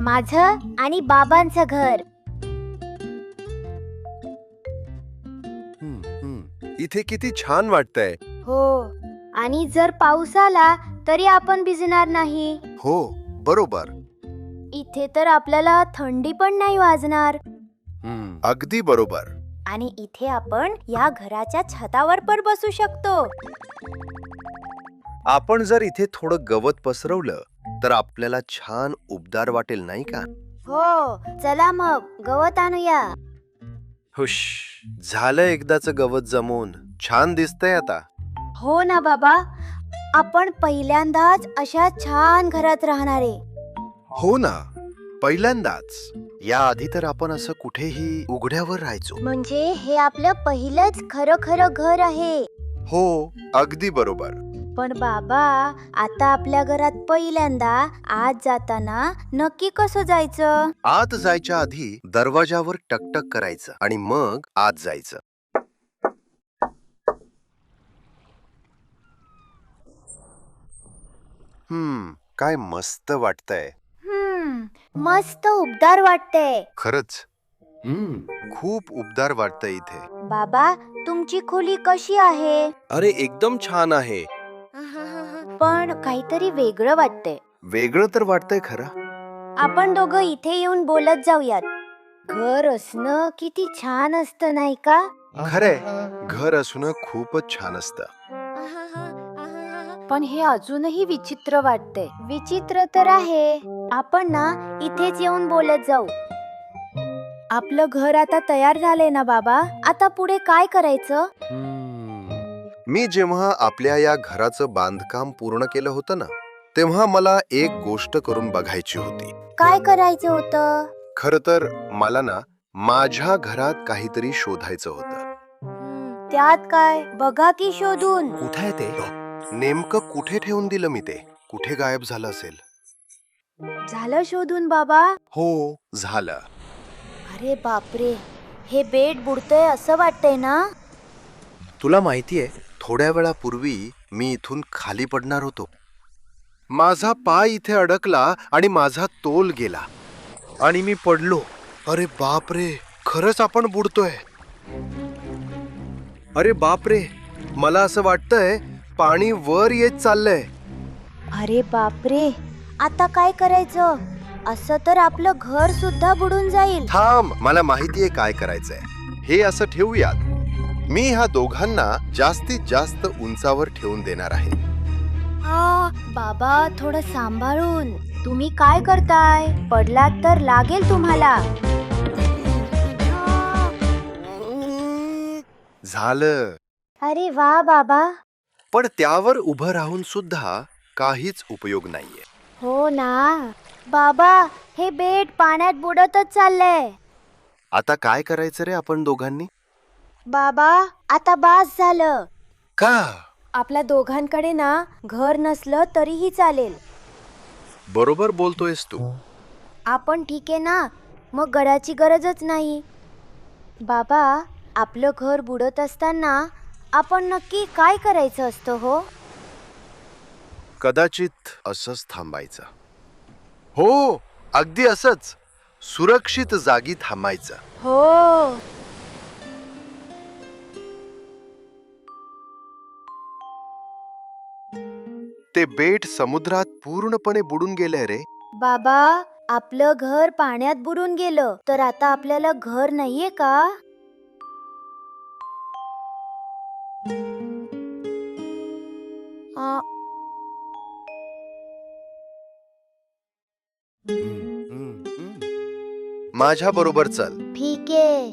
माझं आणि बाबांचं घर. इथे किती छान वाटतंय. हो, आणि जर पाऊस आला तरी आपण भिजणार नाही. हो, बरोबर. इथे तर आपल्याला थंडी पण नाही वाजणार. अगदी बरोबर. आणि इथे आपण या घराच्या छतावर पण बसू शकतो. आपण जर इथे थोडं गवत पसरवलं तर आपल्याला छान उबदार वाटेल, नाही का? हो, चला मग गवत आणूया. हुश, झालं एकदाच गवत जमून. छान दिसतंय आता. हो ना बाबा, आपण पहिल्यांदाच अशा छान घरात राहणारे. हो ना, पहिल्यांदाच. याआधी तर आपण असं कुठेही उघड्यावर राहायचो. म्हणजे हे आपलं पहिलंच खरं खरं घर आहे. हो, अगदी बरोबर. पण बाबा, आता आपल्या घरात पहिल्यांदा आत जाताना नक्की कसं जायचं? आत जायच्या आधी दरवाजावर टकटक करायचं आणि मग आत जायचं. काय मस्त वाटतंय. मस्त उबदार वाटतंय. खरंच खूप उबदार वाटतंय इथे. बाबा, तुमची खोली कशी आहे? अरे एकदम छान आहे. पण काहीतरी वेगळं वाटतंय. वेगळं तर वाटतंय खरं. आपण दोघं इथे येऊन बोलत जाऊयात. घर असणं किती छान असतं, नाही का? खरंय, घर असणं खूपच छान असतं. पण हे अजूनही विचित्र वाटतंय. विचित्र तर आहे. आपण ना इथेच येऊन बोलत जाऊ. आपलं घर आता तयार झालंय ना बाबा? आता पुढे काय करायचं? मी जेव्हा आपल्या या घराचं बांधकाम पूर्ण केलं होतं ना, तेव्हा मला एक गोष्ट करून बघायची होती. काय करायचं होतं? खरं तर मला ना माझ्या घरात काहीतरी शोधायचं होतं. त्यात काय? बघा की शोधून. कुठे आहे ते? नेमकं कुठे ठेवून दिलं मी ते? कुठे गायब झालं असेल? झालं शोधून बाबा? हो, झालं. अरे बापरे, हे बेड बुडतंय असं वाटतंय ना? तुला माहितीये, थोड्या वेळापूर्वी मी इथून खाली पडणार होतो. माझा पाय इथे अडकला आणि माझा तोल गेला आणि मी पडलो. अरे बापरे, खरंच आपण बुडतोय. अरे बापरे, मला असं वाटतंय पाणी वर येत चाललंय. अरे बापरे, आता काय करायचं? असं तर आपलं घर सुद्धा बुडून जाईल. थांब, मला माहितीये काय करायचंय. हे असं ठेवूयात. मी ह्या दोघांना जास्तीत जास्त उंचावर ठेवून देणार आहे. बाबा, थोडं सांभाळून. तुम्ही काय करताय? पडलात तर लागेल तुम्हाला. झालं. अरे वा बाबा. पण त्यावर उभं राहून सुद्धा काहीच उपयोग नाहीये. हो ना बाबा, हे बेड पाण्यात बुडतच चाललंय. आता काय करायचं रे आपण दोघांनी? बाबा, आता बास झालं. का? आपल्या दोघांकडे ना घर नसलं तरीही चालेल. बरोबर बोलतोयस तू. आपण ठीक आहे ना, मग घराची गरजच नाही. बाबा, आपलं घर बुडत असताना आपण नक्की काय करायचं असतं हो? कदाचित असंच थांबायचं. हो, अगदी असंच. सुरक्षित जागी थांबायचं. हो. ते बेट समुद्रात पूर्णपणे बुडून गेलंय रे. बाबा, आपलं घर पाण्यात बुडून गेलं तर आता आपल्याला घर नाहीये का? माझ्या बरोबर चल. ठीक आहे.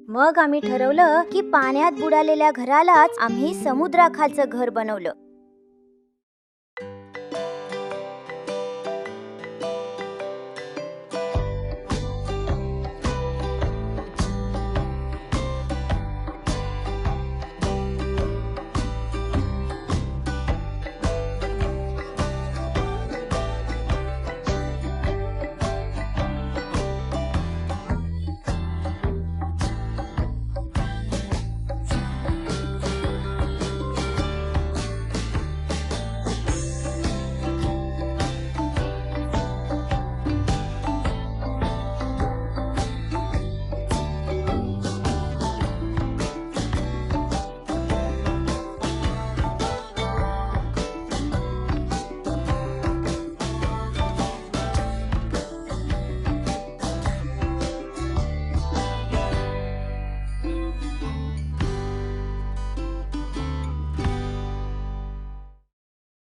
मग आम्ही ठरवलं की पाण्यात बुडालेल्या घरालाच आम्ही समुद्राखालचं घर बनवलं.